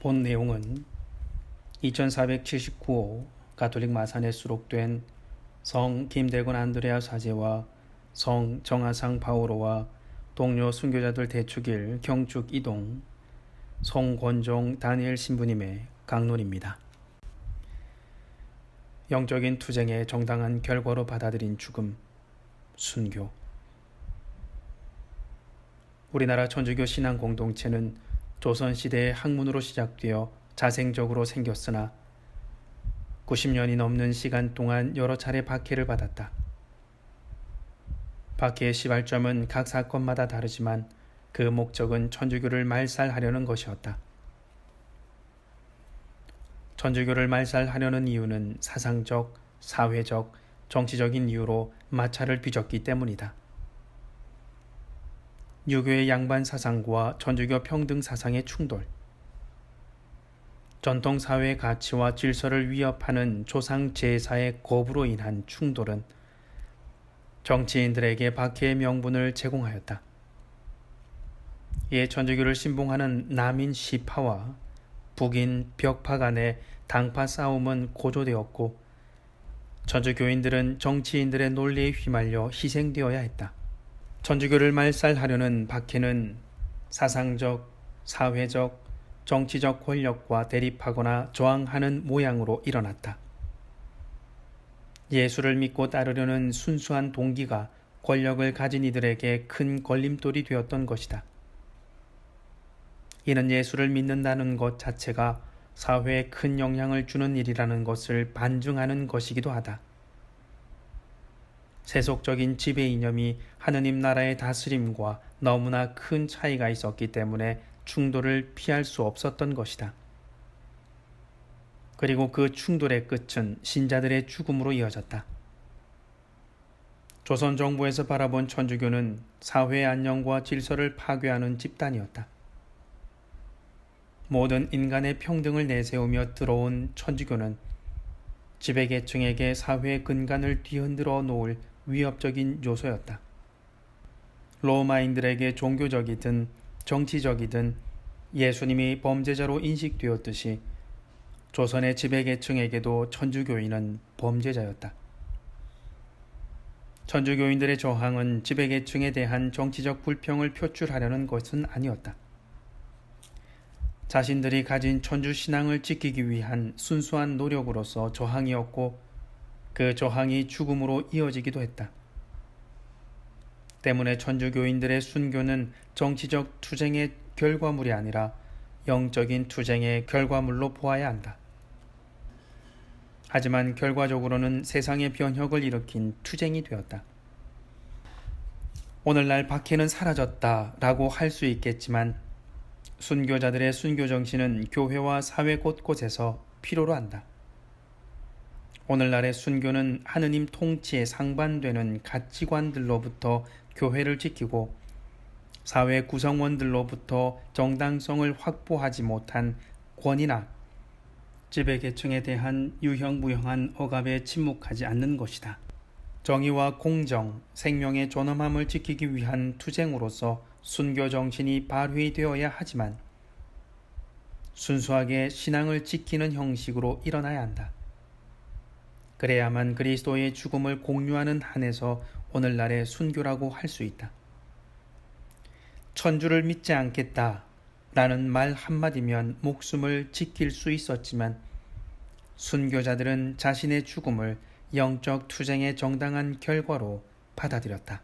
본 내용은 2479호 가톨릭 마산에 수록된 성 김대건 안드레아 사제와 성 정하상 바오로와 동료 순교자들 대축일 경축 이동 송권종 다니엘 신부님의 강론입니다. 영적인 투쟁의 정당한 결과로 받아들인 죽음, 순교. 우리나라 천주교 신앙 공동체는 조선시대의 학문으로 시작되어 자생적으로 생겼으나 90년이 넘는 시간 동안 여러 차례 박해를 받았다. 박해의 시발점은 각 사건마다 다르지만 그 목적은 천주교를 말살하려는 것이었다. 천주교를 말살하려는 이유는 사상적, 사회적, 정치적인 이유로 마찰을 빚었기 때문이다. 유교의 양반 사상과 천주교 평등 사상의 충돌, 전통 사회의 가치와 질서를 위협하는 조상 제사의 거부로 인한 충돌은 정치인들에게 박해의 명분을 제공하였다. 이에 천주교를 신봉하는 남인 시파와 북인 벽파 간의 당파 싸움은 고조되었고 천주교인들은 정치인들의 논리에 휘말려 희생되어야 했다. 천주교를 말살하려는 박해는 사상적, 사회적, 정치적 권력과 대립하거나 저항하는 모양으로 일어났다. 예수를 믿고 따르려는 순수한 동기가 권력을 가진 이들에게 큰 걸림돌이 되었던 것이다. 이는 예수를 믿는다는 것 자체가 사회에 큰 영향을 주는 일이라는 것을 반증하는 것이기도 하다. 세속적인 지배 이념이 하느님 나라의 다스림과 너무나 큰 차이가 있었기 때문에 충돌을 피할 수 없었던 것이다. 그리고 그 충돌의 끝은 신자들의 죽음으로 이어졌다. 조선 정부에서 바라본 천주교는 사회의 안녕과 질서를 파괴하는 집단이었다. 모든 인간의 평등을 내세우며 들어온 천주교는 지배계층에게 사회의 근간을 뒤흔들어 놓을 위협적인 요소였다. 로마인들에게 종교적이든 정치적이든 예수님이 범죄자로 인식되었듯이 조선의 지배계층에게도 천주교인은 범죄자였다. 천주교인들의 저항은 지배계층에 대한 정치적 불평을 표출하려는 것은 아니었다. 자신들이 가진 천주신앙을 지키기 위한 순수한 노력으로서 저항이었고 그 저항이 죽음으로 이어지기도 했다. 때문에 천주교인들의 순교는 정치적 투쟁의 결과물이 아니라 영적인 투쟁의 결과물로 보아야 한다. 하지만 결과적으로는 세상의 변혁을 일으킨 투쟁이 되었다. 오늘날 박해는 사라졌다라고 할 수 있겠지만 순교자들의 순교 정신은 교회와 사회 곳곳에서 필요로 한다. 오늘날의 순교는 하느님 통치에 상반되는 가치관들로부터 교회를 지키고 사회 구성원들로부터 정당성을 확보하지 못한 권위나 지배계층에 대한 유형무형한 억압에 침묵하지 않는 것이다. 정의와 공정, 생명의 존엄함을 지키기 위한 투쟁으로서 순교 정신이 발휘되어야 하지만 순수하게 신앙을 지키는 형식으로 일어나야 한다. 그래야만 그리스도의 죽음을 공유하는 한에서 오늘날의 순교라고 할 수 있다. 천주를 믿지 않겠다 라는 말 한마디면 목숨을 지킬 수 있었지만 순교자들은 자신의 죽음을 영적 투쟁의 정당한 결과로 받아들였다.